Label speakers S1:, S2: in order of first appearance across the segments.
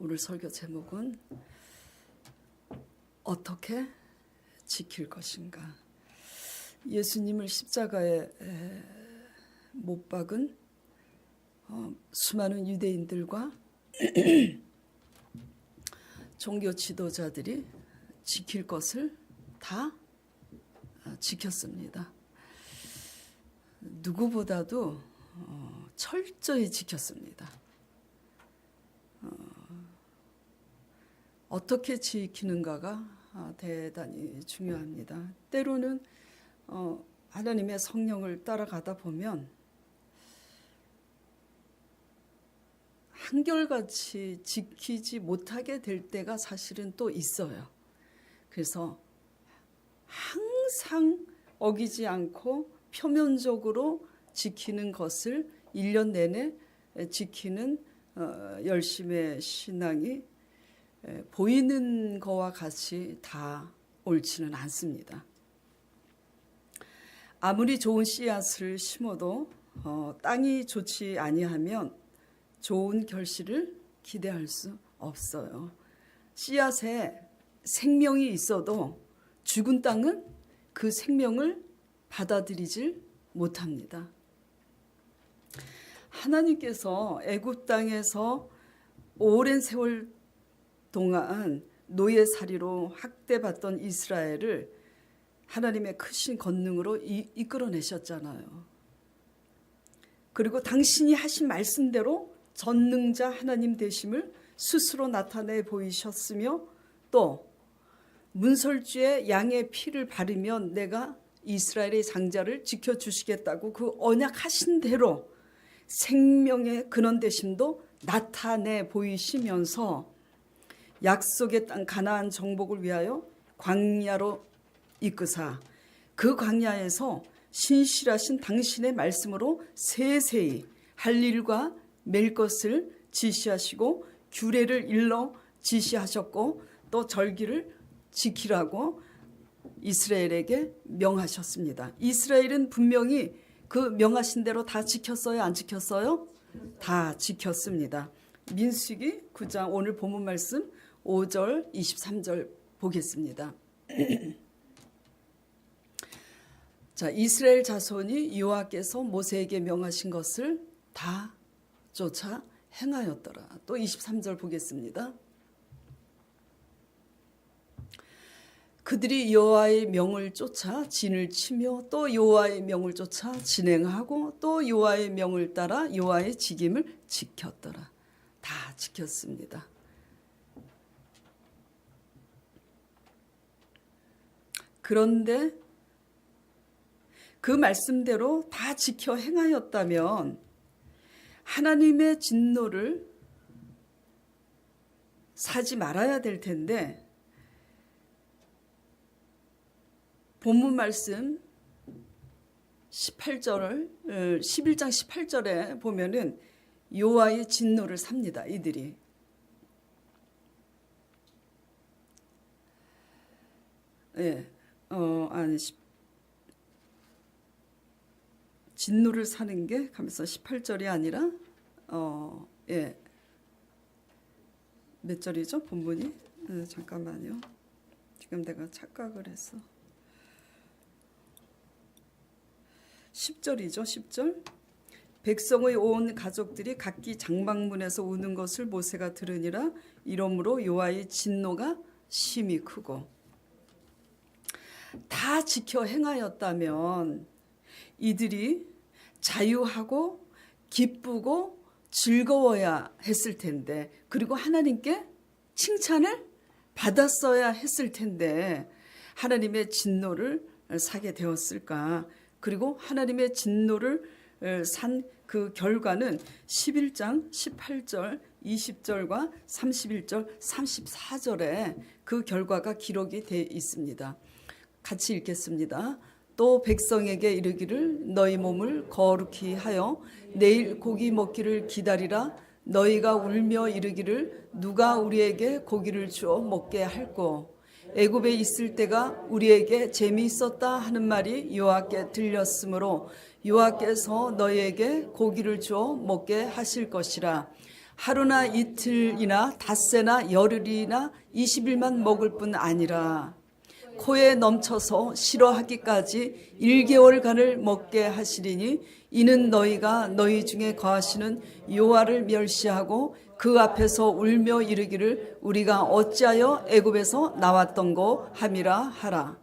S1: 오늘 설교 제목은 어떻게 지킬 것인가. 예수님을 십자가에 못 박은 수많은 유대인들과 종교 지도자들이 지킬 것을 다 지켰습니다. 누구보다도 철저히 지켰습니다. 어떻게 지키는가가 대단히 중요합니다. 때로는 하나님의 성령을 따라가다 보면 한결같이 지키지 못하게 될 때가 사실은 또 있어요. 그래서 항상 어기지 않고 표면적으로 지키는 것을 1년 내내 지키는 열심의 신앙이 보이는 거와 같이 다 옳지는 않습니다. 아무리 좋은 씨앗을 심어도 땅이 좋지 아니하면 좋은 결실을 기대할 수 없어요. 씨앗에 생명이 있어도 죽은 땅은 그 생명을 받아들이질 못합니다. 하나님께서 애굽 땅에서 오랜 세월 동안 노예살이로 학대받던 이스라엘을 하나님의 크신 권능으로 이끌어내셨잖아요. 그리고 당신이 하신 말씀대로 전능자 하나님 되심을 스스로 나타내 보이셨으며 또 문설주에 양의 피를 바르면 내가 이스라엘의 장자를 지켜주시겠다고 그 언약하신 대로 생명의 근원 되심도 나타내 보이시면서 약속의 땅 가나안 정복을 위하여 광야로 이끄사 그 광야에서 신실하신 당신의 말씀으로 세세히 할 일과 맬 것을 지시하시고 규례를 일러 지시하셨고 또 절기를 지키라고 이스라엘에게 명하셨습니다. 이스라엘은 분명히 그 명하신 대로 다 지켰어요? 안 지켰어요? 다 지켰습니다. 민수기 9장 오늘 본문 말씀 5절 23절 보겠습니다. 자, 이스라엘 자손이 여호와께서 모세에게 명하신 것을 다 쫓아 행하였더라. 또 23절 보겠습니다. 그들이 여호와의 명을 쫓아 진을 치며 또 여호와의 명을 쫓아 진행하고 또 여호와의 명을 따라 여호와의 직임을 지켰더라. 다 지켰습니다. 그런데 그 말씀대로 다 지켜 행하였다면 하나님의 진노를 사지 말아야 될 텐데 본문 말씀 11장 18절에 보면은 여호와의 진노를 삽니다. 이들이. 진노를 사는 게 가면서 18절이 아니라 몇 절이죠? 본문이? 잠깐만요. 지금 내가 착각을 했어. 10절이죠. 10절. 백성의 온 가족들이 각기 장막문에서 우는 것을 모세가 들으니라. 이러므로 여호와의 진노가 심히 크고. 다 지켜 행하였다면 이들이 자유하고 기쁘고 즐거워야 했을 텐데 그리고 하나님께 칭찬을 받았어야 했을 텐데 하나님의 진노를 사게 되었을까? 그리고 하나님의 진노를 산 그 결과는 11장 18절 20절과 31절 34절에 그 결과가 기록이 되어 있습니다. 같이 읽겠습니다. 또 백성에게 이르기를 너희 몸을 거룩히 하여 내일 고기 먹기를 기다리라. 너희가 울며 이르기를 누가 우리에게 고기를 주어 먹게 할꼬. 애굽에 있을 때가 우리에게 재미있었다 하는 말이 여호와께 들렸으므로 여호와께서 너희에게 고기를 주어 먹게 하실 것이라. 하루나 이틀이나 닷새나 열흘이나 20일만 먹을 뿐 아니라 코에 넘쳐서 싫어하기까지 1개월간을 먹게 하시리니 이는 너희가 너희 중에 거하시는 여호와를 멸시하고 그 앞에서 울며 이르기를 우리가 어찌하여 애굽에서 나왔던고 함이라 하라.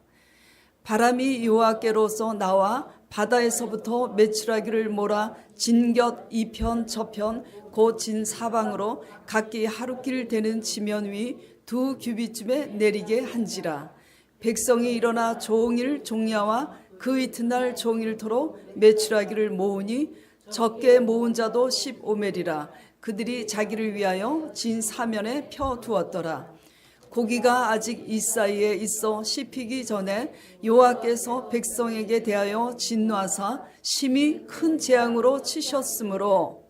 S1: 바람이 여호와께로서 나와 바다에서부터 메추라기를 몰아 진곁 이편 저편 곧 진사방으로 각기 하루길 되는 지면 위 2규빗쯤에 내리게 한지라. 백성이 일어나 종일 종야와 그 이튿날 종일토록 메추라기를 모으니 적게 모은 자도 15멜이라. 그들이 자기를 위하여 진 사면에 펴 두었더라. 고기가 아직 이 사이에 있어 씹히기 전에 여호와께서 백성에게 대하여 진노하사 심히 큰 재앙으로 치셨으므로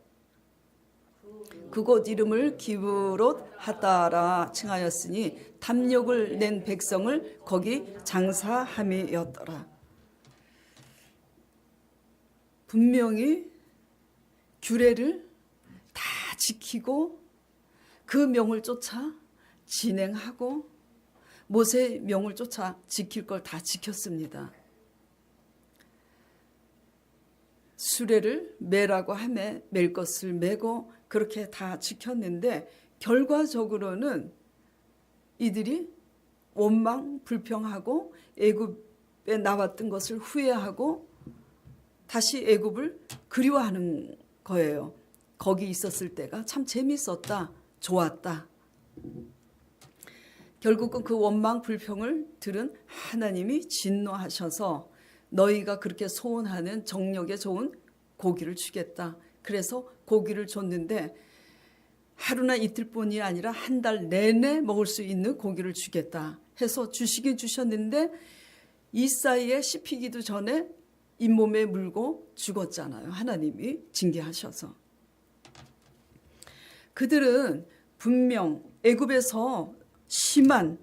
S1: 그곳 이름을 기브롯 하다라 칭하였으니 탐욕을 낸 백성을 거기 장사함이었더라. 분명히 규례를 다 지키고 그 명을 쫓아 진행하고 모세의 명을 쫓아 지킬 걸 다 지켰습니다. 수레를 매라고 하매 맬 것을 매고 그렇게 다 지켰는데 결과적으로는 이들이 원망 불평하고 애굽에 나왔던 것을 후회하고 다시 애굽을 그리워하는 거예요. 거기 있었을 때가 참 재밌었다, 좋았다. 결국은 그 원망 불평을 들은 하나님이 진노하셔서 너희가 그렇게 소원하는 정력에 좋은 고기를 주겠다. 그래서 고기를 줬는데 하루나 이틀뿐이 아니라 한 달 내내 먹을 수 있는 고기를 주겠다 해서 주시긴 주셨는데 이 사이에 씹히기도 전에 잇몸에 물고 죽었잖아요. 하나님이 징계하셔서. 그들은 분명 애굽에서 심한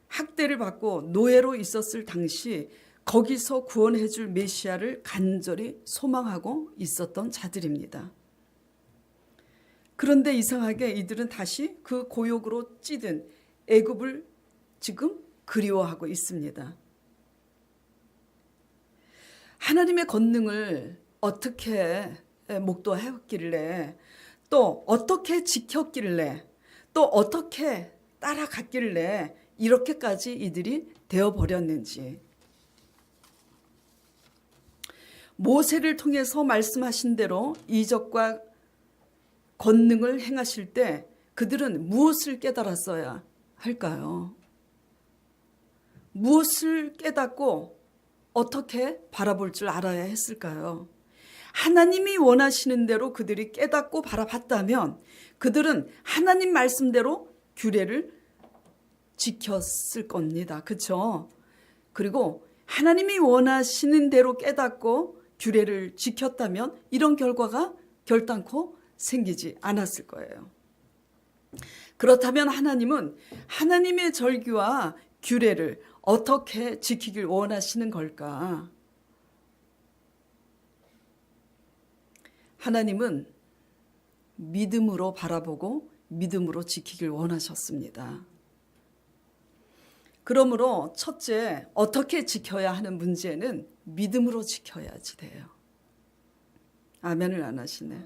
S1: 학대를 받고 노예로 있었을 당시 거기서 구원해 줄 메시아를 간절히 소망하고 있었던 자들입니다. 그런데 이상하게 이들은 다시 그 고욕으로 찌든 애굽을 지금 그리워하고 있습니다. 하나님의 권능을 어떻게 목도했길래 또 어떻게 지켰길래 또 어떻게 따라갔길래 이렇게까지 이들이 되어버렸는지. 모세를 통해서 말씀하신 대로 이적과 권능을 행하실 때 그들은 무엇을 깨달았어야 할까요? 무엇을 깨닫고 어떻게 바라볼 줄 알아야 했을까요? 하나님이 원하시는 대로 그들이 깨닫고 바라봤다면 그들은 하나님 말씀대로 규례를 지켰을 겁니다. 그렇죠? 그리고 하나님이 원하시는 대로 깨닫고 규례를 지켰다면 이런 결과가 결단코 생기지 않았을 거예요. 그렇다면 하나님은 하나님의 절기와 규례를 어떻게 지키길 원하시는 걸까? 하나님은 믿음으로 바라보고 믿음으로 지키길 원하셨습니다. 그러므로 첫째, 어떻게 지켜야 하는 문제는 믿음으로 지켜야지 돼요. 아멘을 안 하시네.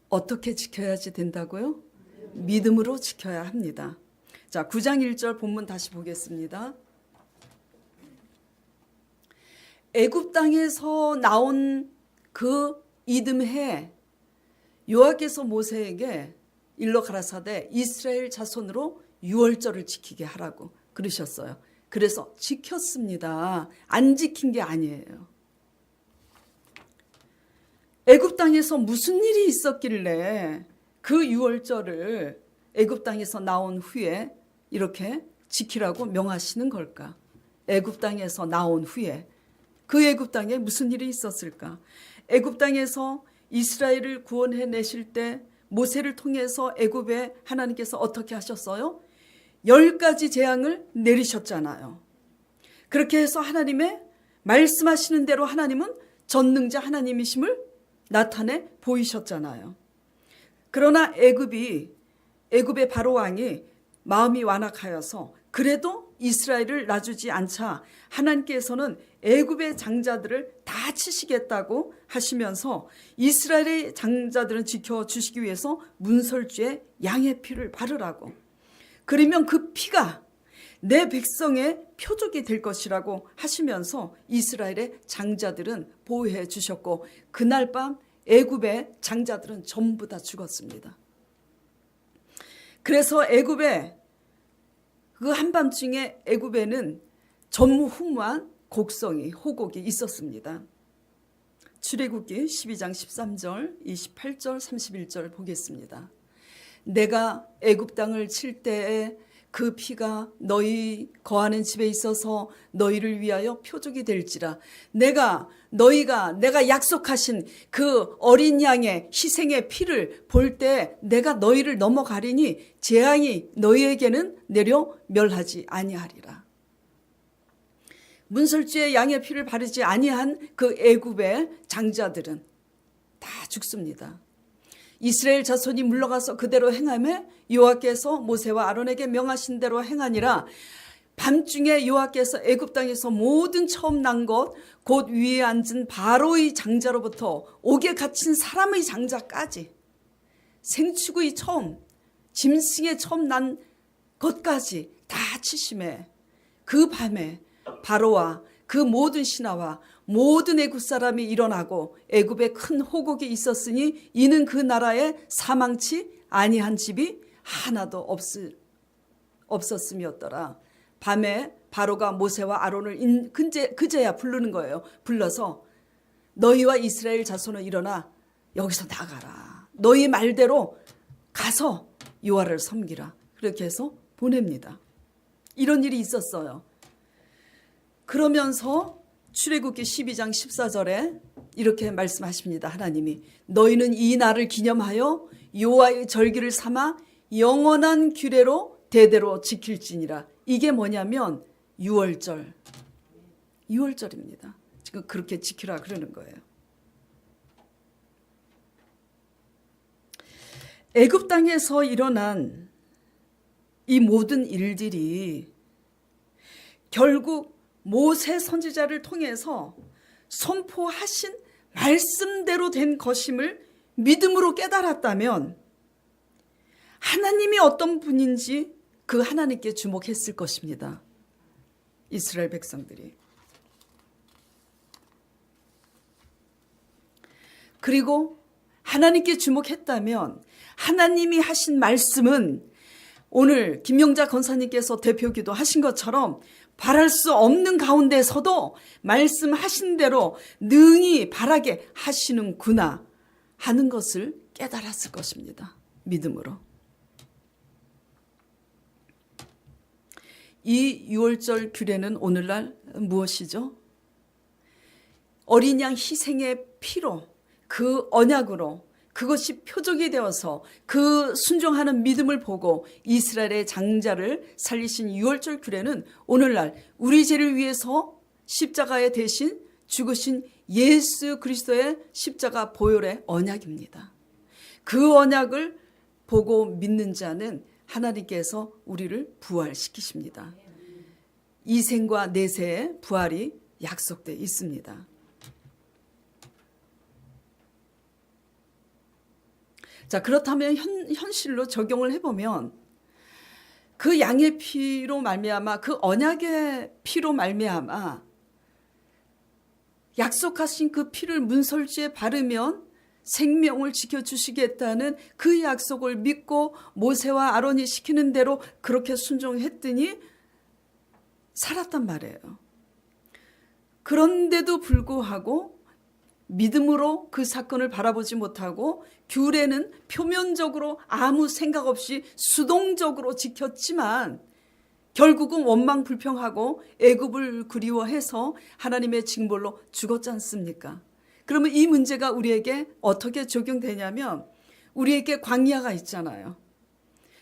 S1: 어떻게 지켜야지 된다고요? 믿음으로 지켜야 합니다. 자, 9장 1절 본문 다시 보겠습니다. 애굽 땅에서 나온 그 이듬해 여호와께서 모세에게 일러 가라사대 이스라엘 자손으로 유월절을 지키게 하라고 그러셨어요. 그래서 지켰습니다. 안 지킨 게 아니에요. 애굽 땅에서 무슨 일이 있었길래 그 유월절을 애굽 땅에서 나온 후에 이렇게 지키라고 명하시는 걸까? 애굽 땅에서 나온 후에 그 애굽 땅에 무슨 일이 있었을까? 애굽 땅에서 이스라엘을 구원해 내실 때 모세를 통해서 애굽에 하나님께서 어떻게 하셨어요? 10가지 재앙을 내리셨잖아요. 그렇게 해서 하나님의 말씀하시는 대로 하나님은 전능자 하나님이심을 나타내 보이셨잖아요. 그러나 애굽의 바로 왕이 마음이 완악하여서 그래도 이스라엘을 놔주지 않자 하나님께서는 애굽의 장자들을 다 치시겠다고 하시면서 이스라엘의 장자들은 지켜주시기 위해서 문설주에 양의 피를 바르라고, 그러면 그 피가 내 백성의 표적이 될 것이라고 하시면서 이스라엘의 장자들은 보호해 주셨고, 그날 밤 애굽의 장자들은 전부 다 죽었습니다. 그래서 애굽에 그 한밤중에 애굽에는 전무후무한 곡성이, 호곡이 있었습니다. 출애굽기 12장 13절, 28절, 31절 보겠습니다. 내가 애굽 땅을 칠 때에 그 피가 너희 거하는 집에 있어서 너희를 위하여 표적이 될지라. 내가 약속하신 그 어린 양의 희생의 피를 볼 때 내가 너희를 넘어가리니 재앙이 너희에게는 내려 멸하지 아니하리라. 문설주에 양의 피를 바르지 아니한 그 애굽의 장자들은 다 죽습니다. 이스라엘 자손이 물러가서 그대로 행하며 여호와께서 모세와 아론에게 명하신 대로 행하니라. 밤중에 여호와께서 애굽 땅에서 모든 처음 난 것 곧 위에 앉은 바로의 장자로부터 옥에 갇힌 사람의 장자까지 생축의 처음, 짐승의 처음 난 것까지 다 치심해. 그 밤에 바로와 그 모든 신하와 모든 애굽 사람이 일어나고 애굽에 큰 호곡이 있었으니 이는 그 나라에 사망치 아니한 집이 하나도 없었음이었더라. 밤에 바로가 모세와 아론을 그제야 부르는 거예요. 불러서 너희와 이스라엘 자손은 일어나 여기서 나가라. 너희 말대로 가서 여호와를 섬기라. 그렇게 해서 보냅니다. 이런 일이 있었어요. 그러면서 출애굽기 12장 14절에 이렇게 말씀하십니다. 하나님이 너희는 이 날을 기념하여 여호와의 절기를 삼아 영원한 규례로 대대로 지킬지니라. 이게 뭐냐면 유월절입니다. 지금 그렇게 지키라 그러는 거예요. 애굽 땅에서 일어난 이 모든 일들이 결국 모세 선지자를 통해서 선포하신 말씀대로 된 것임을 믿음으로 깨달았다면 하나님이 어떤 분인지 그 하나님께 주목했을 것입니다. 이스라엘 백성들이. 그리고 하나님께 주목했다면 하나님이 하신 말씀은 오늘 김영자 권사님께서 대표기도 하신 것처럼 바랄 수 없는 가운데서도 말씀하신 대로 능히 바라게 하시는구나 하는 것을 깨달았을 것입니다. 믿음으로. 이 유월절 규례는 오늘날 무엇이죠? 어린 양 희생의 피로, 그 언약으로 그것이 표적이 되어서 그 순종하는 믿음을 보고 이스라엘의 장자를 살리신 유월절 규례는 오늘날 우리 죄를 위해서 십자가에 대신 죽으신 예수 그리스도의 십자가 보혈의 언약입니다. 그 언약을 보고 믿는 자는 하나님께서 우리를 부활시키십니다. 이생과 내세의 부활이 약속되어 있습니다. 자, 그렇다면 현실로 적용을 해보면 그 양의 피로 말미암아, 그 언약의 피로 말미암아 약속하신 그 피를 문설주에 바르면 생명을 지켜주시겠다는 그 약속을 믿고 모세와 아론이 시키는 대로 그렇게 순종했더니 살았단 말이에요. 그런데도 불구하고 믿음으로 그 사건을 바라보지 못하고 규례는 표면적으로 아무 생각 없이 수동적으로 지켰지만 결국은 원망불평하고 애굽을 그리워해서 하나님의 징벌로 죽었지 않습니까? 그러면 이 문제가 우리에게 어떻게 적용되냐면 우리에게 광야가 있잖아요.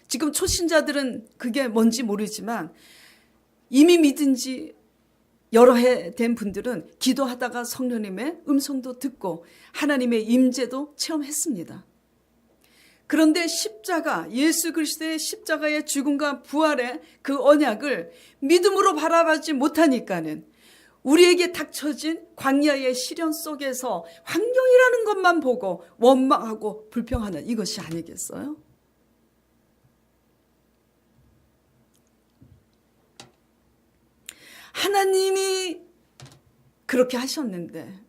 S1: 지금 초신자들은 그게 뭔지 모르지만 이미 믿은 지 여러 해 된 분들은 기도하다가 성령님의 음성도 듣고 하나님의 임재도 체험했습니다. 그런데 십자가, 예수 그리스도의 십자가의 죽음과 부활의 그 언약을 믿음으로 바라보지 못하니까는 우리에게 닥쳐진 광야의 시련 속에서 환경이라는 것만 보고 원망하고 불평하는 이것이 아니겠어요? 하나님이 그렇게 하셨는데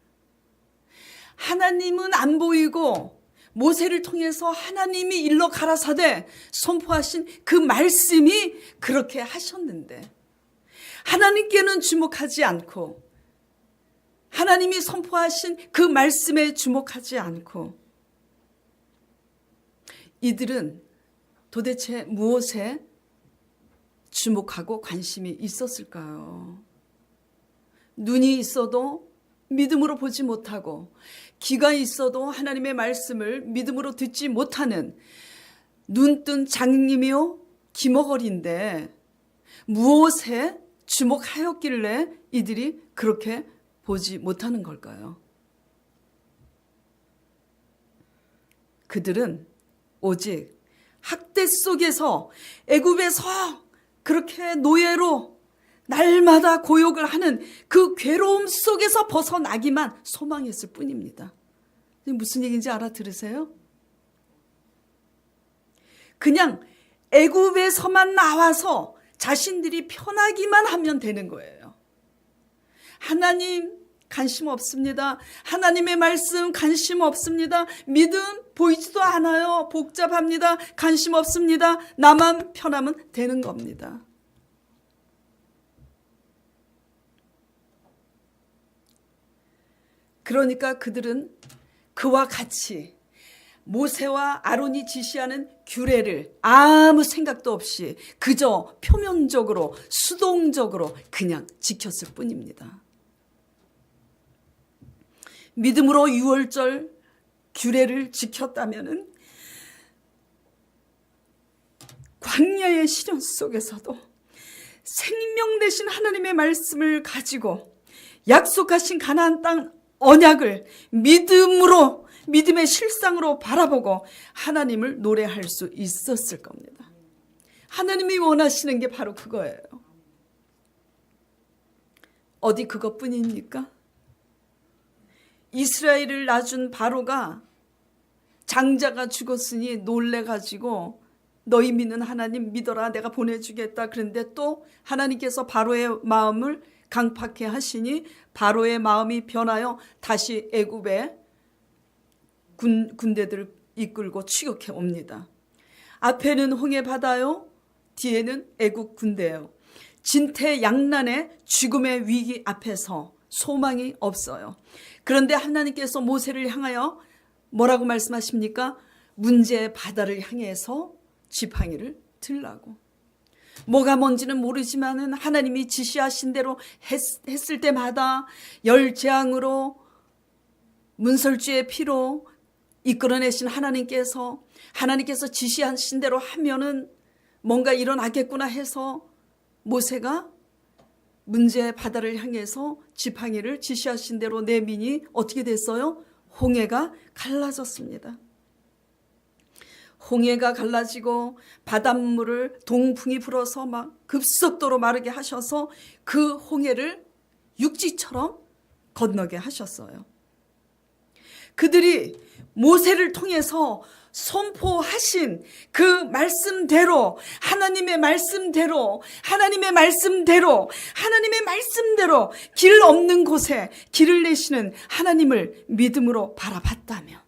S1: 하나님은 안 보이고 모세를 통해서 하나님이 일러 가라사대 선포하신 그 말씀이 그렇게 하셨는데 하나님께는 주목하지 않고 하나님이 선포하신 그 말씀에 주목하지 않고 이들은 도대체 무엇에 주목하고 관심이 있었을까요? 눈이 있어도 믿음으로 보지 못하고 귀가 있어도 하나님의 말씀을 믿음으로 듣지 못하는 눈뜬 장님이요 기머거리인데 무엇에 주목하였길래 이들이 그렇게 보지 못하는 걸까요? 그들은 오직 학대 속에서 애굽에서 그렇게 노예로 날마다 고욕을 하는 그 괴로움 속에서 벗어나기만 소망했을 뿐입니다. 무슨 얘기인지 알아들으세요? 그냥 애굽에서만 나와서 자신들이 편하기만 하면 되는 거예요. 하나님 관심 없습니다. 하나님의 말씀 관심 없습니다. 믿음 보이지도 않아요. 복잡합니다. 관심 없습니다. 나만 편하면 되는 겁니다. 그러니까 그들은 그와 같이 모세와 아론이 지시하는 규례를 아무 생각도 없이 그저 표면적으로 수동적으로 그냥 지켰을 뿐입니다. 믿음으로 유월절 규례를 지켰다면은 광야의 시련 속에서도 생명 되신 하나님의 말씀을 가지고 약속하신 가나안 땅 언약을 믿음으로 믿음의 실상으로 바라보고 하나님을 노래할 수 있었을 겁니다. 하나님이 원하시는 게 바로 그거예요. 어디 그것뿐입니까? 이스라엘을 낳아준 바로가 장자가 죽었으니 놀래가지고 너희 믿는 하나님 믿어라 내가 보내주겠다. 그런데 또 하나님께서 바로의 마음을 강팍해 하시니 바로의 마음이 변하여 다시 애굽의 군대들을 이끌고 추격해 옵니다. 앞에는 홍해 바다요, 뒤에는 애굽 군대예요. 진퇴양난의 죽음의 위기 앞에서 소망이 없어요. 그런데 하나님께서 모세를 향하여 뭐라고 말씀하십니까? 문제의 바다를 향해서 지팡이를 들라고. 뭐가 뭔지는 모르지만은 하나님이 지시하신 대로 했을 때마다 열재앙으로 문설주의 피로 이끌어내신 하나님께서 지시하신 대로 하면은 뭔가 일어나겠구나 해서 모세가 문제의 바다를 향해서 지팡이를 지시하신 대로 내미니 어떻게 됐어요? 홍해가 갈라졌습니다. 홍해가 갈라지고 바닷물을 동풍이 불어서 막 급속도로 마르게 하셔서 그 홍해를 육지처럼 건너게 하셨어요. 그들이 모세를 통해서 선포하신 그 말씀대로 하나님의 말씀대로 길 없는 곳에 길을 내시는 하나님을 믿음으로 바라봤다면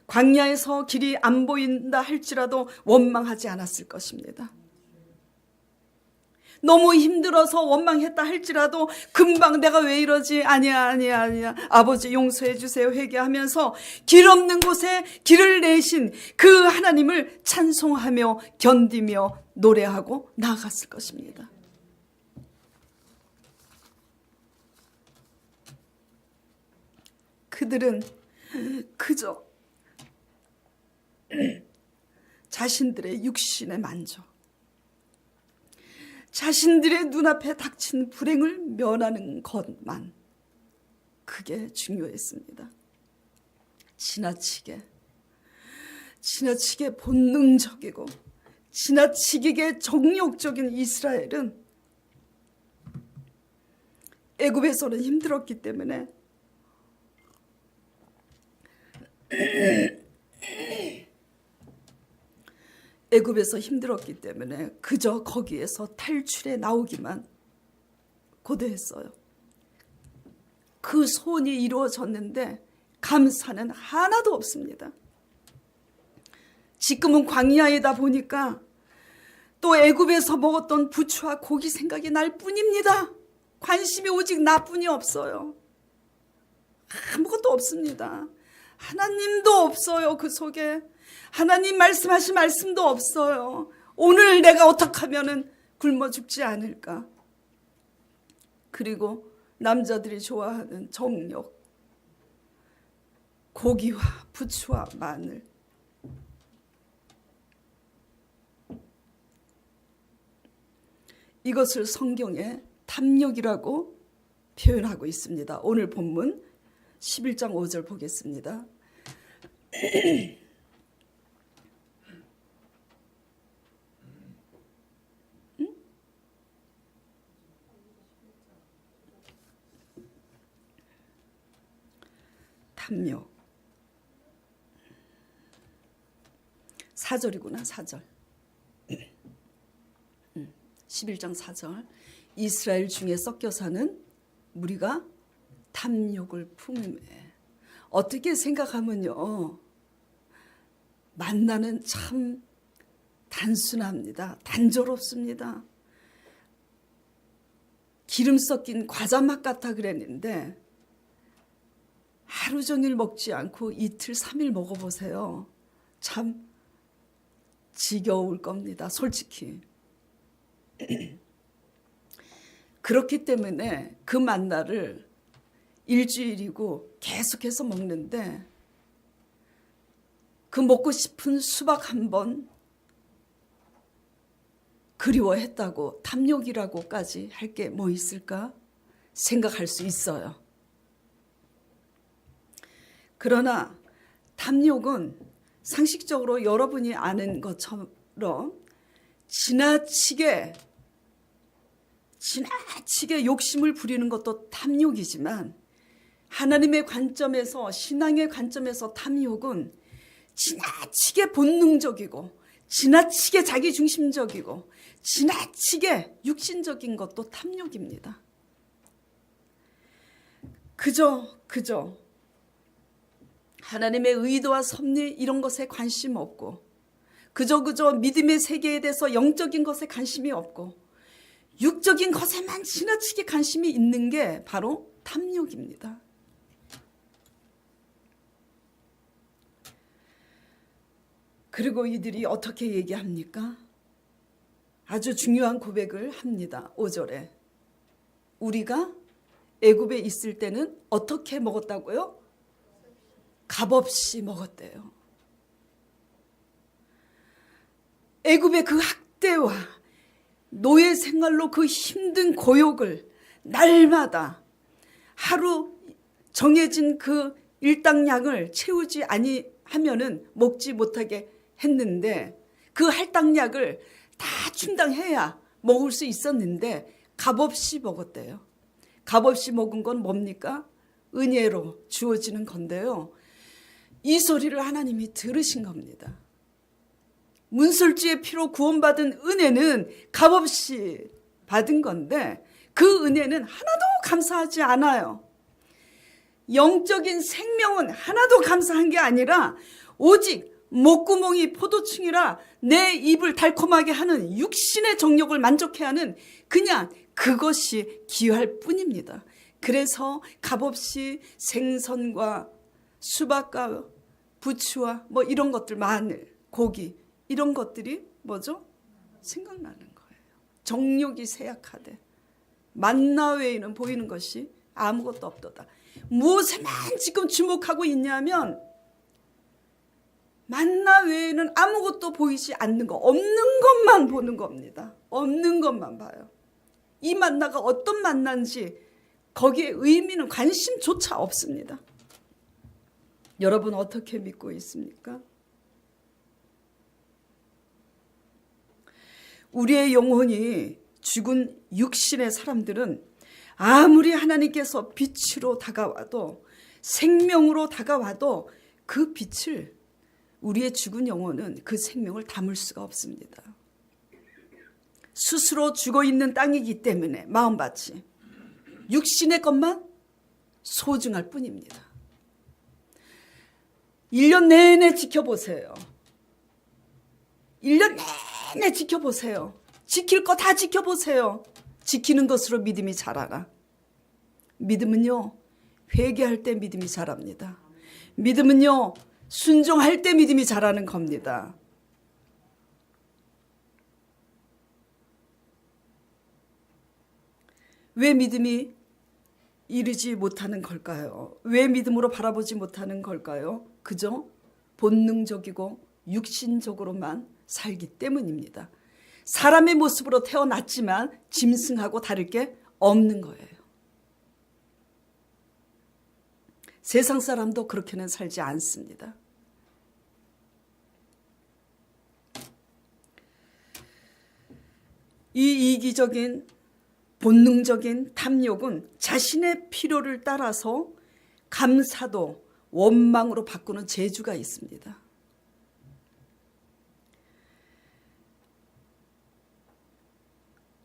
S1: 광야에서 길이 안 보인다 할지라도 원망하지 않았을 것입니다. 너무 힘들어서 원망했다 할지라도 금방 내가 왜 이러지? 아니야. 아버지 용서해 주세요. 회개하면서 길 없는 곳에 길을 내신 그 하나님을 찬송하며 견디며 노래하고 나아갔을 것입니다. 그들은 그저 자신들의 육신의 만족, 자신들의 눈앞에 닥친 불행을 면하는 것만, 그게 중요했습니다. 지나치게 본능적이고 지나치게 정욕적인 이스라엘은 애굽에서는 힘들었기 때문에 그저 거기에서 탈출해 나오기만 고대했어요. 그 소원이 이루어졌는데 감사는 하나도 없습니다. 지금은 광야이다 보니까 또 애굽에서 먹었던 부추와 고기 생각이 날 뿐입니다. 관심이 오직 나뿐이 없어요. 아무것도 없습니다. 하나님도 없어요. 그 속에 하나님 말씀하신 말씀도 없어요. 오늘 내가 어떻게 하면 굶어 죽지 않을까. 그리고 남자들이 좋아하는 정욕, 고기와 부추와 마늘, 이것을 성경에 탐욕이라고 표현하고 있습니다. 오늘 본문 11장 5절 보겠습니다. 탐욕 4절이구나. 4절 11장 4절 이스라엘 중에 섞여 사는 무리가 탐욕을 품음에. 어떻게 생각하면요, 만나는 참 단순합니다. 단조롭습니다. 기름 섞인 과자 맛 같아 그랬는데 하루 종일 먹지 않고 이틀 3일 먹어보세요. 참 지겨울 겁니다. 솔직히. 그렇기 때문에 그 만나를 일주일이고 계속해서 먹는데 그 먹고 싶은 수박 한 번 그리워했다고 탐욕이라고까지 할 게 뭐 있을까 생각할 수 있어요. 그러나 탐욕은 상식적으로 여러분이 아는 것처럼 지나치게 욕심을 부리는 것도 탐욕이지만 하나님의 관점에서, 신앙의 관점에서 탐욕은 지나치게 본능적이고 지나치게 자기중심적이고 지나치게 육신적인 것도 탐욕입니다. 그저 하나님의 의도와 섭리 이런 것에 관심 없고 그저 믿음의 세계에 대해서 영적인 것에 관심이 없고 육적인 것에만 지나치게 관심이 있는 게 바로 탐욕입니다. 그리고 이들이 어떻게 얘기합니까? 아주 중요한 고백을 합니다. 5절에 우리가 애굽에 있을 때는 어떻게 먹었다고요? 값없이 먹었대요. 애굽의 그 학대와 노예 생활로 그 힘든 고욕을 날마다 하루 정해진 그 일당량을 채우지 아니하면은 먹지 못하게 했는데 그 할당량을 다 충당해야 먹을 수 있었는데 값없이 먹었대요. 값없이 먹은 건 뭡니까? 은혜로 주어지는 건데요. 이 소리를 하나님이 들으신 겁니다. 문설주의 피로 구원받은 은혜는 값없이 받은 건데 그 은혜는 하나도 감사하지 않아요. 영적인 생명은 하나도 감사한 게 아니라 오직 목구멍이 포도충이라 내 입을 달콤하게 하는 육신의 정욕을 만족해 하는 그냥 그것이 귀할 뿐입니다. 그래서 값없이 생선과 수박과 부추와 뭐 이런 것들, 마늘, 고기 이런 것들이 뭐죠? 생각나는 거예요. 정욕이 쇠약하되 만나 외에는 보이는 것이 아무것도 없도다. 무엇에만 지금 주목하고 있냐면 만나 외에는 아무것도 보이지 않는 거, 없는 것만 보는 겁니다. 없는 것만 봐요. 이 만나가 어떤 만나인지 거기에 의미는 관심조차 없습니다. 여러분 어떻게 믿고 있습니까? 우리의 영혼이 죽은 육신의 사람들은 아무리 하나님께서 빛으로 다가와도 생명으로 다가와도 그 빛을 우리의 죽은 영혼은 그 생명을 담을 수가 없습니다. 스스로 죽어있는 땅이기 때문에 마음밭이 육신의 것만 소중할 뿐입니다. 1년 내내 지켜보세요. 1년 내내 지켜보세요. 지킬 거 다 지켜보세요. 지키는 것으로 믿음이 자라나. 믿음은요, 회개할 때 믿음이 자랍니다. 믿음은요, 순종할 때 믿음이 자라는 겁니다. 왜 믿음이 이르지 못하는 걸까요? 왜 믿음으로 바라보지 못하는 걸까요? 그저 본능적이고 육신적으로만 살기 때문입니다. 사람의 모습으로 태어났지만 짐승하고 다를 게 없는 거예요. 세상 사람도 그렇게는 살지 않습니다. 이 이기적인 본능적인 탐욕은 자신의 필요를 따라서 감사도 원망으로 바꾸는 재주가 있습니다.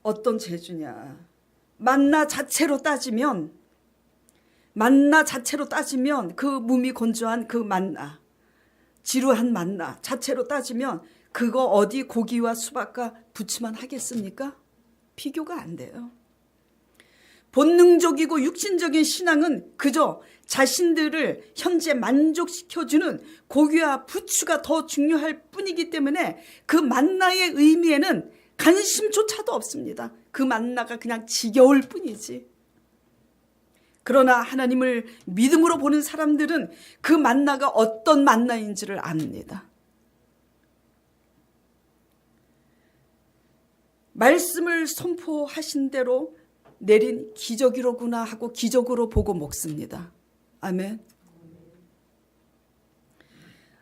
S1: 어떤 재주냐? 만나 자체로 따지면 그 몸이 건조한 그 만나, 지루한 만나 자체로 따지면 그거 어디 고기와 수박과 부치만 하겠습니까? 비교가 안 돼요. 본능적이고 육신적인 신앙은 그저 자신들을 현재 만족시켜주는 고기와 부추가 더 중요할 뿐이기 때문에 그 만나의 의미에는 관심조차도 없습니다. 그 만나가 그냥 지겨울 뿐이지. 그러나 하나님을 믿음으로 보는 사람들은 그 만나가 어떤 만나인지를 압니다. 말씀을 선포하신 대로 내린 기적이로구나 하고 기적으로 보고 먹습니다. 아멘.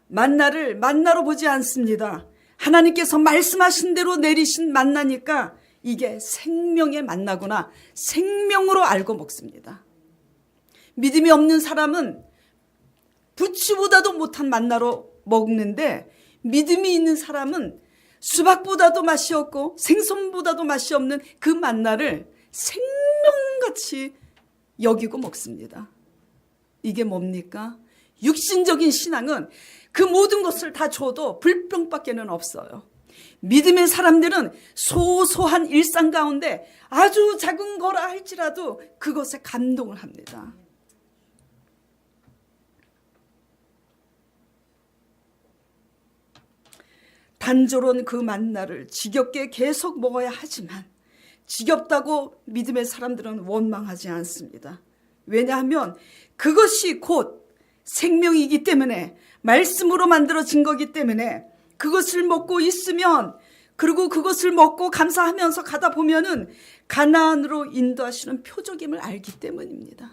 S1: 만나를 만나로 보지 않습니다. 하나님께서 말씀하신 대로 내리신 만나니까 이게 생명의 만나구나, 생명으로 알고 먹습니다. 믿음이 없는 사람은 부추보다도 못한 만나로 먹는데, 믿음이 있는 사람은 수박보다도 맛이 없고 생선보다도 맛이 없는 그 만나를 생명같이 여기고 먹습니다. 이게 뭡니까? 육신적인 신앙은 그 모든 것을 다 줘도 불평밖에는 없어요. 믿음의 사람들은 소소한 일상 가운데 아주 작은 거라 할지라도 그것에 감동을 합니다. 단조로운 그 만나를 지겹게 계속 먹어야 하지만 지겹다고 믿음의 사람들은 원망하지 않습니다. 왜냐하면 그것이 곧 생명이기 때문에, 말씀으로 만들어진 거기 때문에 그것을 먹고 있으면, 그리고 그것을 먹고 감사하면서 가다 보면은 가나안으로 인도하시는 표적임을 알기 때문입니다.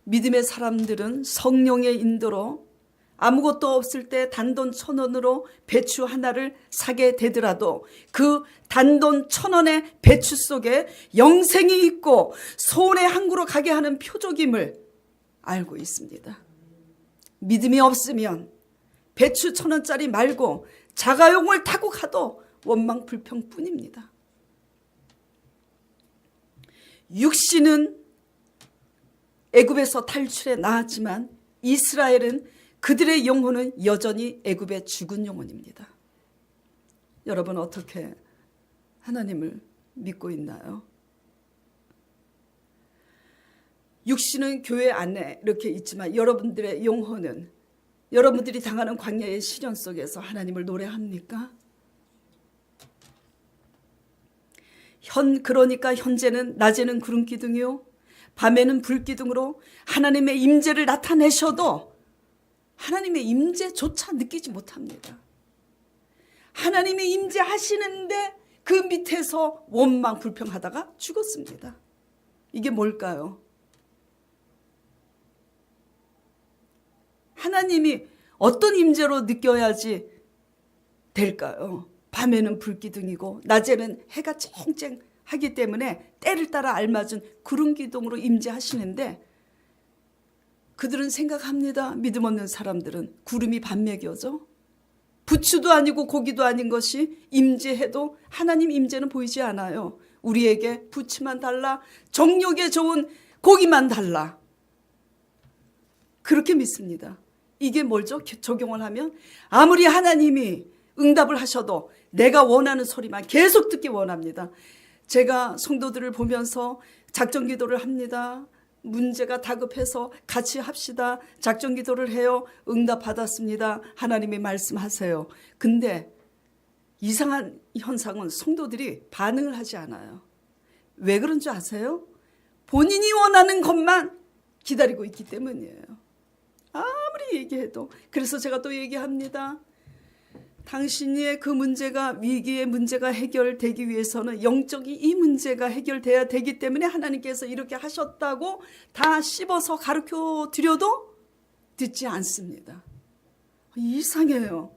S1: 믿음의 사람들은 성령의 인도로 아무것도 없을 때 단돈 1,000원으로 배추 하나를 사게 되더라도 그 단돈 1,000원의 배추 속에 영생이 있고 소원의 항구로 가게 하는 표적임을 알고 있습니다. 믿음이 없으면 배추 1,000원짜리 말고 자가용을 타고 가도 원망 불평뿐입니다. 육신은 애굽에서 탈출해 나왔지만 이스라엘은, 그들의 영혼은 여전히 애굽의 죽은 영혼입니다. 여러분 어떻게 하나님을 믿고 있나요? 육신은 교회 안에 이렇게 있지만 여러분들의 영혼은, 여러분들이 당하는 광야의 시련 속에서 하나님을 노래합니까? 그러니까 현재는 낮에는 구름기둥이요 밤에는 불기둥으로 하나님의 임재를 나타내셔도 하나님의 임재조차 느끼지 못합니다. 하나님이 임재하시는데 그 밑에서 원망 불평하다가 죽었습니다. 이게 뭘까요? 하나님이 어떤 임재로 느껴야지 될까요? 밤에는 불기둥이고 낮에는 해가 쨍쨍하기 때문에 때를 따라 알맞은 구름기둥으로 임재하시는데, 그들은 생각합니다. 믿음 없는 사람들은 구름이 반맥이죠. 부추도 아니고 고기도 아닌 것이 임재해도 하나님 임재는 보이지 않아요. 우리에게 부추만 달라, 정욕에 좋은 고기만 달라, 그렇게 믿습니다. 이게 뭘죠? 적용을 하면 아무리 하나님이 응답을 하셔도 내가 원하는 소리만 계속 듣기 원합니다. 제가 성도들을 보면서 작전 기도를 합니다. 문제가 다급해서 같이 합시다. 작전 기도를 해요. 응답 받았습니다. 하나님이 말씀하세요. 근데 이상한 현상은 성도들이 반응을 하지 않아요. 왜 그런 줄 아세요? 본인이 원하는 것만 기다리고 있기 때문이에요. 아무리 얘기해도. 그래서 제가 또 얘기합니다. 당신의 그 문제가, 위기의 문제가 해결되기 위해서는 영적인 이 문제가 해결돼야 되기 때문에 하나님께서 이렇게 하셨다고 다 씹어서 가르쳐 드려도 듣지 않습니다. 이상해요.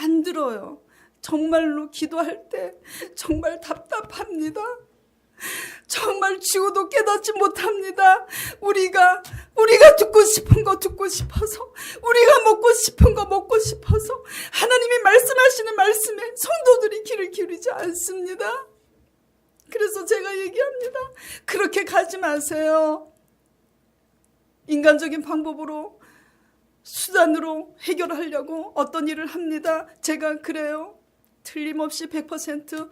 S1: 안 들어요. 정말로 기도할 때 정말 답답합니다. 정말 지고도 깨닫지 못합니다. 우리가 듣고 싶은 거 듣고 싶어서, 우리가 먹고 싶은 거 먹고 싶어서 하나님이 말씀하시는 말씀에 성도들이 귀를 기울이지 않습니다. 그래서 제가 얘기합니다. 그렇게 가지 마세요. 인간적인 방법으로, 수단으로 해결하려고 어떤 일을 합니다. 제가 그래요. 틀림없이 100%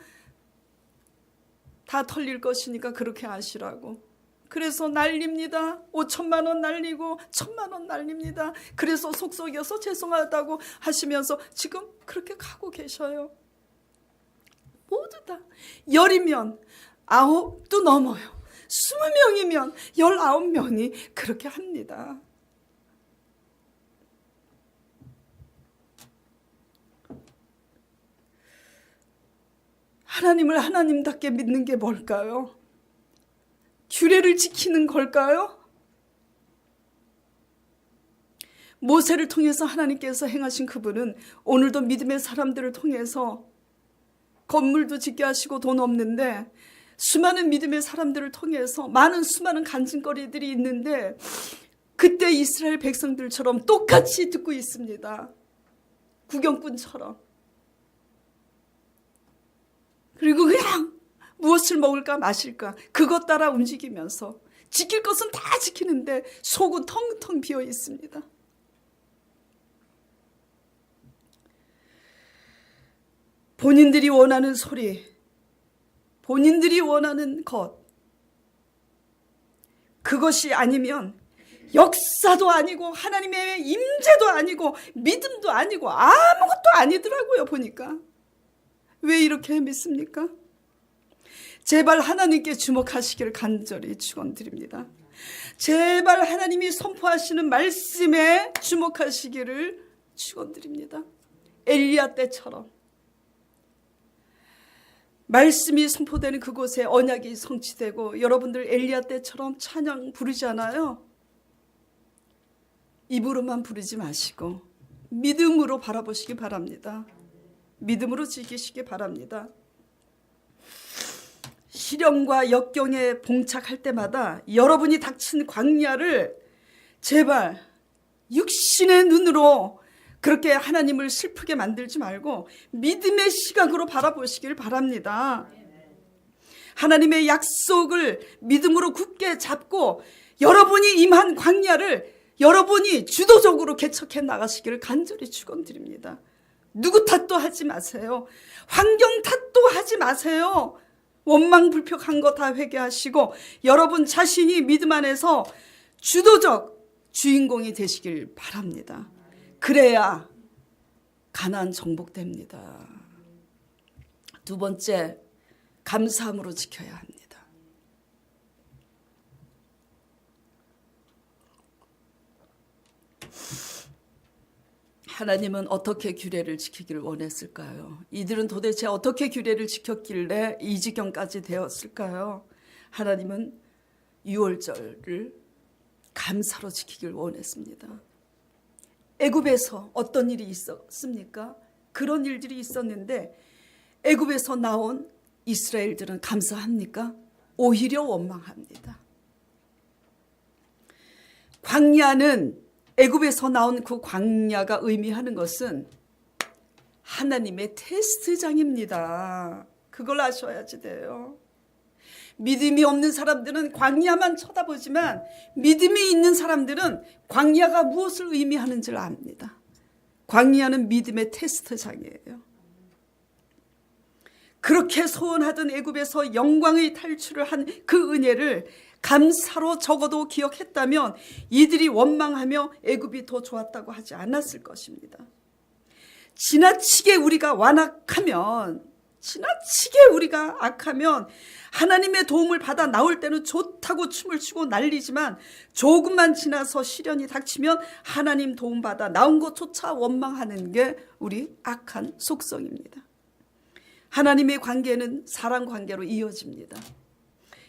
S1: 다 털릴 것이니까 그렇게 하시라고. 그래서 날립니다. 5천만 원 날리고 1,000만 원 날립니다. 그래서 속속여서 죄송하다고 하시면서 지금 그렇게 가고 계셔요. 모두 다 10이면 9도 넘어요. 20명이면 19명이 그렇게 합니다. 하나님을 하나님답게 믿는 게 뭘까요? 규례를 지키는 걸까요? 모세를 통해서 하나님께서 행하신 그분은 오늘도 믿음의 사람들을 통해서 건물도 짓게 하시고 돈 없는데 수많은 믿음의 사람들을 통해서 수많은 간증거리들이 있는데 그때 이스라엘 백성들처럼 똑같이 듣고 있습니다. 구경꾼처럼. 그리고 그냥 무엇을 먹을까 마실까 그것 따라 움직이면서 지킬 것은 다 지키는데 속은 텅텅 비어 있습니다. 본인들이 원하는 소리, 본인들이 원하는 것, 그것이 아니면 역사도 아니고 하나님의 임재도 아니고 믿음도 아니고 아무것도 아니더라고요. 보니까. 왜 이렇게 믿습니까? 제발 하나님께 주목하시기를 간절히 축원드립니다. 제발 하나님이 선포하시는 말씀에 주목하시기를 축원드립니다. 엘리야 때처럼 말씀이 선포되는 그곳에 언약이 성취되고, 여러분들 엘리야 때처럼 찬양 부르잖아요. 입으로만 부르지 마시고 믿음으로 바라보시기 바랍니다. 믿음으로 지키시기 바랍니다. 시련과 역경에 봉착할 때마다 여러분이 닥친 광야를 제발 육신의 눈으로 그렇게 하나님을 슬프게 만들지 말고 믿음의 시각으로 바라보시길 바랍니다. 하나님의 약속을 믿음으로 굳게 잡고 여러분이 임한 광야를 여러분이 주도적으로 개척해 나가시기를 간절히 축원드립니다. 누구 탓도 하지 마세요. 환경 탓도 하지 마세요. 원망불평한 거 다 회개하시고 여러분 자신이 믿음 안에서 주도적 주인공이 되시길 바랍니다. 그래야 가나안 정복됩니다. 두 번째, 감사함으로 지켜야 합니다. 하나님은 어떻게 규례를 지키기를 원했을까요? 이들은 도대체 어떻게 규례를 지켰길래 이 지경까지 되었을까요? 하나님은 유월절을 감사로 지키길 원했습니다. 애굽에서 어떤 일이 있었습니까? 그런 일들이 있었는데 애굽에서 나온 이스라엘들은 감사합니까? 오히려 원망합니다. 광야는 애굽에서 나온 그 광야가 의미하는 것은 하나님의 테스트장입니다. 그걸 아셔야지 돼요. 믿음이 없는 사람들은 광야만 쳐다보지만 믿음이 있는 사람들은 광야가 무엇을 의미하는지를 압니다. 광야는 믿음의 테스트장이에요. 그렇게 소원하던 애굽에서 영광의 탈출을 한 그 은혜를 감사로 적어도 기억했다면 이들이 원망하며 애굽이 더 좋았다고 하지 않았을 것입니다. 지나치게 우리가 완악하면, 지나치게 우리가 악하면 하나님의 도움을 받아 나올 때는 좋다고 춤을 추고 난리지만 조금만 지나서 시련이 닥치면 하나님 도움 받아 나온 것조차 원망하는 게 우리 악한 속성입니다. 하나님의 관계는 사랑 관계로 이어집니다.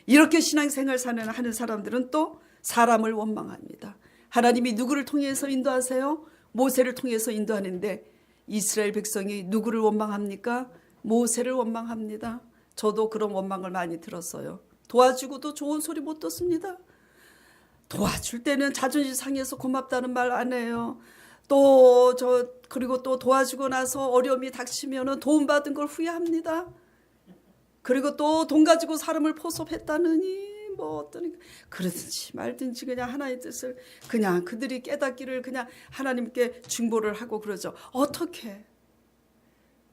S1: 이렇게 신앙생활 하는 사람들은 또 사람을 원망합니다. 하나님이 누구를 통해서 인도하세요? 모세를 통해서 인도하는데 이스라엘 백성이 누구를 원망합니까? 모세를 원망합니다. 저도 그런 원망을 많이 들었어요. 도와주고도 좋은 소리 못 듣습니다. 도와줄 때는 자존심 상해서 고맙다는 말 안 해요. 그리고 또 도와주고 나서 어려움이 닥치면 도움받은 걸 후회합니다. 그리고 또 돈 가지고 사람을 포섭했다느니 그러든지 말든지 그냥 하나의 뜻을 그냥 그들이 깨닫기를 그냥 하나님께 중보를 하고 그러죠. 어떻게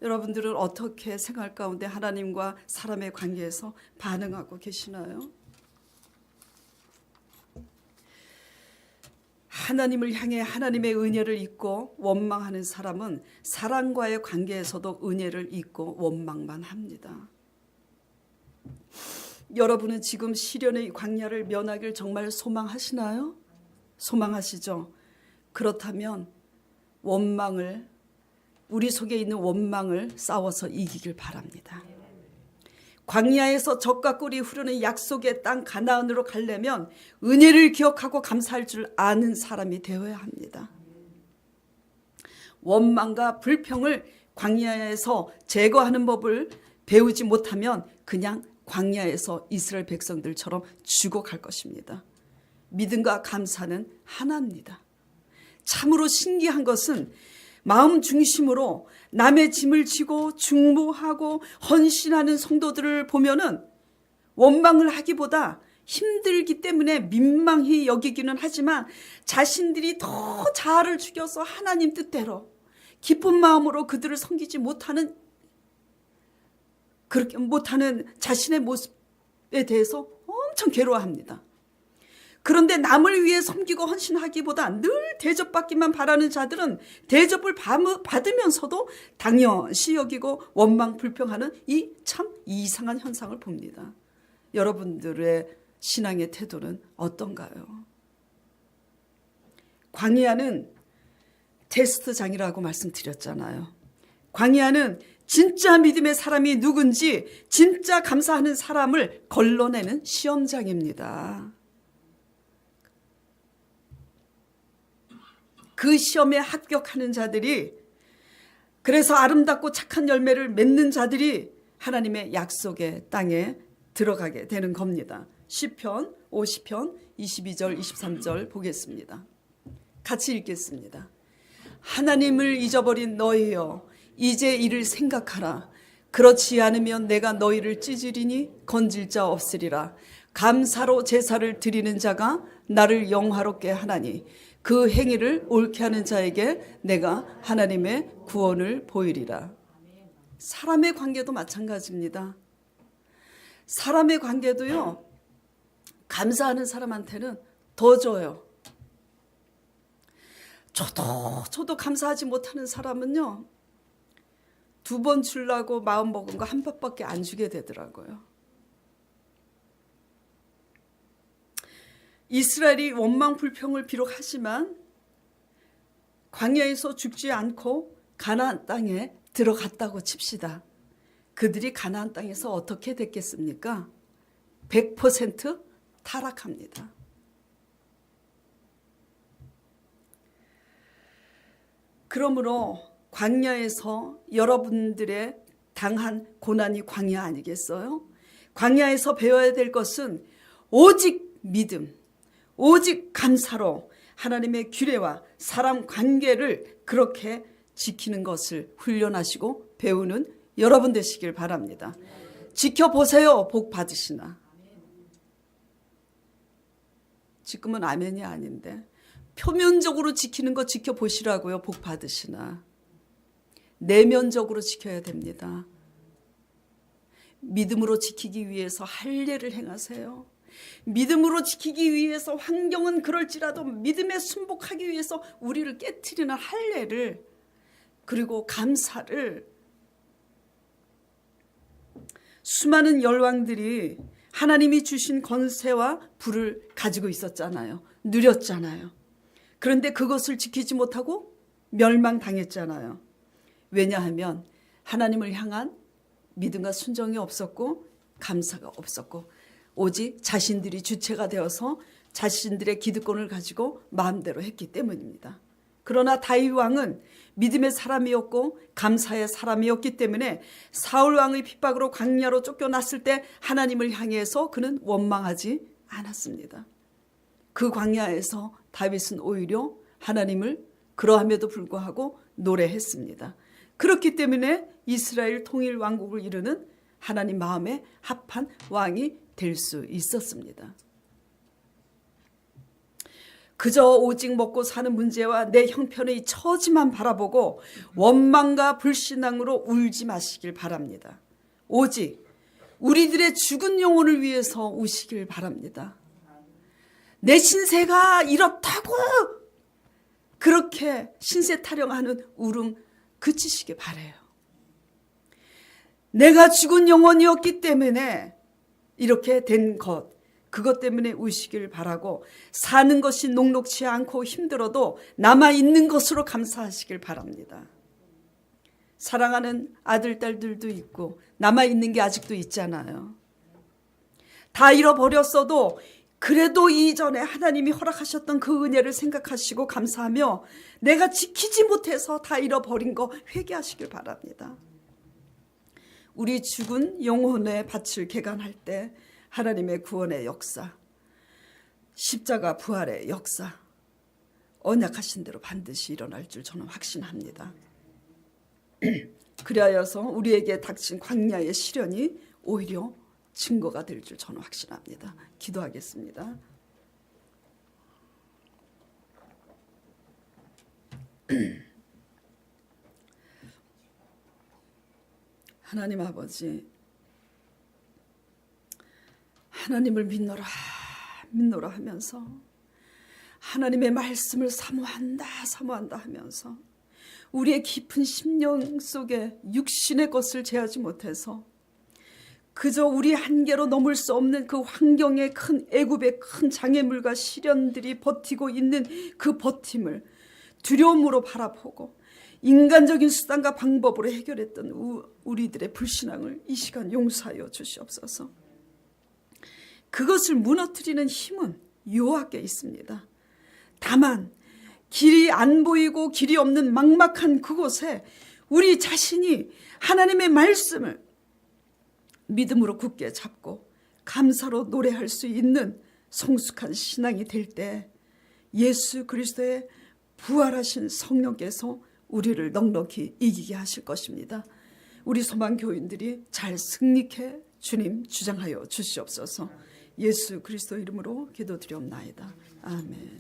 S1: 여러분들은 어떻게 생활 가운데 하나님과 사람의 관계에서 반응하고 계시나요? 하나님을 향해 하나님의 은혜를 잊고 원망하는 사람은 사람과의 관계에서도 은혜를 잊고 원망만 합니다. 여러분은 지금 시련의 광야를 면하길 정말 소망하시나요? 소망하시죠? 그렇다면 우리 속에 있는 원망을 싸워서 이기길 바랍니다. 광야에서 젖과 꿀이 흐르는 약속의 땅 가나안으로 가려면 은혜를 기억하고 감사할 줄 아는 사람이 되어야 합니다. 원망과 불평을 광야에서 제거하는 법을 배우지 못하면 그냥 광야에서 이스라엘 백성들처럼 죽어갈 것입니다. 믿음과 감사는 하나입니다. 참으로 신기한 것은 마음 중심으로 남의 짐을 지고 중보하고 헌신하는 성도들을 보면은 원망을 하기보다 힘들기 때문에 민망히 여기기는 하지만 자신들이 더 자아를 죽여서 하나님 뜻대로 기쁜 마음으로 그들을 섬기지 못하는 그렇게 못하는 자신의 모습에 대해서 엄청 괴로워합니다. 그런데 남을 위해 섬기고 헌신하기보다 늘 대접받기만 바라는 자들은 대접을 받으면서도 당연시 여기고 원망 불평하는 이 참 이상한 현상을 봅니다. 여러분들의 신앙의 태도는 어떤가요? 광야는 테스트장이라고 말씀드렸잖아요. 광야는 진짜 믿음의 사람이 누군지 진짜 감사하는 사람을 걸러내는 시험장입니다. 그 시험에 합격하는 자들이, 그래서 아름답고 착한 열매를 맺는 자들이 하나님의 약속의 땅에 들어가게 되는 겁니다. 시편 50편 22절 23절 보겠습니다. 같이 읽겠습니다. 하나님을 잊어버린 너희여 이제 이를 생각하라. 그렇지 않으면 내가 너희를 찢으리니 건질 자 없으리라. 감사로 제사를 드리는 자가 나를 영화롭게 하나니 그 행위를 옳게 하는 자에게 내가 하나님의 구원을 보이리라. 사람의 관계도 마찬가지입니다. 사람의 관계도요, 감사하는 사람한테는 더 줘요. 저도 감사하지 못하는 사람은요, 2번 주려고 마음 먹은 거 1번밖에 안 주게 되더라고요. 이스라엘이 원망 불평을 비록 하지만 광야에서 죽지 않고 가나안 땅에 들어갔다고 칩시다. 그들이 가나안 땅에서 어떻게 됐겠습니까? 100% 타락합니다. 그러므로 광야에서 여러분들의 당한 고난이 광야 아니겠어요? 광야에서 배워야 될 것은 오직 믿음, 오직 감사로 하나님의 규례와 사람 관계를 그렇게 지키는 것을 훈련하시고 배우는 여러분 되시길 바랍니다. 지켜보세요. 복 받으시나. 지금은 아멘이 아닌데 표면적으로 지키는 거 지켜보시라고요. 복 받으시나. 내면적으로 지켜야 됩니다. 믿음으로 지키기 위해서 할례를 행하세요. 믿음으로 지키기 위해서 환경은 그럴지라도 믿음에 순복하기 위해서 우리를 깨트리는 할례를 그리고 감사를 수많은 열왕들이 하나님이 주신 권세와 부를 가지고 있었잖아요. 누렸잖아요. 그런데 그것을 지키지 못하고 멸망당했잖아요. 왜냐하면 하나님을 향한 믿음과 순종이 없었고 감사가 없었고 오직 자신들이 주체가 되어서 자신들의 기득권을 가지고 마음대로 했기 때문입니다. 그러나 다윗 왕은 믿음의 사람이었고 감사의 사람이었기 때문에 사울 왕의 핍박으로 광야로 쫓겨났을 때 하나님을 향해서 그는 원망하지 않았습니다. 그 광야에서 다윗은 오히려 하나님을 그러함에도 불구하고 노래했습니다. 그렇기 때문에 이스라엘 통일 왕국을 이루는 하나님 마음에 합한 왕이 될 수 있었습니다. 그저 오직 먹고 사는 문제와 내 형편의 처지만 바라보고 원망과 불신앙으로 울지 마시길 바랍니다. 오직 우리들의 죽은 영혼을 위해서 우시길 바랍니다. 내 신세가 이렇다고 그렇게 신세 타령하는 울음 그치시길 바라요. 내가 죽은 영혼이었기 때문에 이렇게 된 것, 그것 때문에 우시길 바라고 사는 것이 녹록치 않고 힘들어도 남아있는 것으로 감사하시길 바랍니다. 사랑하는 아들, 딸들도 있고 남아있는 게 아직도 있잖아요. 다 잃어버렸어도 그래도 이전에 하나님이 허락하셨던 그 은혜를 생각하시고 감사하며 내가 지키지 못해서 다 잃어버린 거 회개하시길 바랍니다. 우리 죽은 영혼의 밭을 개간할 때 하나님의 구원의 역사, 십자가 부활의 역사, 언약하신 대로 반드시 일어날 줄 저는 확신합니다. 그리하여서 우리에게 닥친 광야의 시련이 오히려 증거가 될 줄 저는 확신합니다. 기도하겠습니다. 하나님 아버지, 하나님을 믿노라 믿노라 하면서 하나님의 말씀을 사모한다 하면서 우리의 깊은 심령 속에 육신의 것을 제하지 못해서 그저 우리 한계로 넘을 수 없는 그 환경의 큰 애굽의 큰 장애물과 시련들이 버티고 있는 그 버팀을 두려움으로 바라보고 인간적인 수단과 방법으로 해결했던 우리들의 불신앙을 이 시간 용서하여 주시옵소서. 그것을 무너뜨리는 힘은 여호와께 있습니다. 다만 길이 안 보이고 길이 없는 막막한 그곳에 우리 자신이 하나님의 말씀을 믿음으로 굳게 잡고 감사로 노래할 수 있는 성숙한 신앙이 될 때 예수 그리스도의 부활하신 성령께서 우리를 넉넉히 이기게 하실 것입니다. 우리 소망교인들이 잘 승리케 주님 주장하여 주시옵소서. 예수 그리스도 이름으로 기도드리옵나이다. 아멘.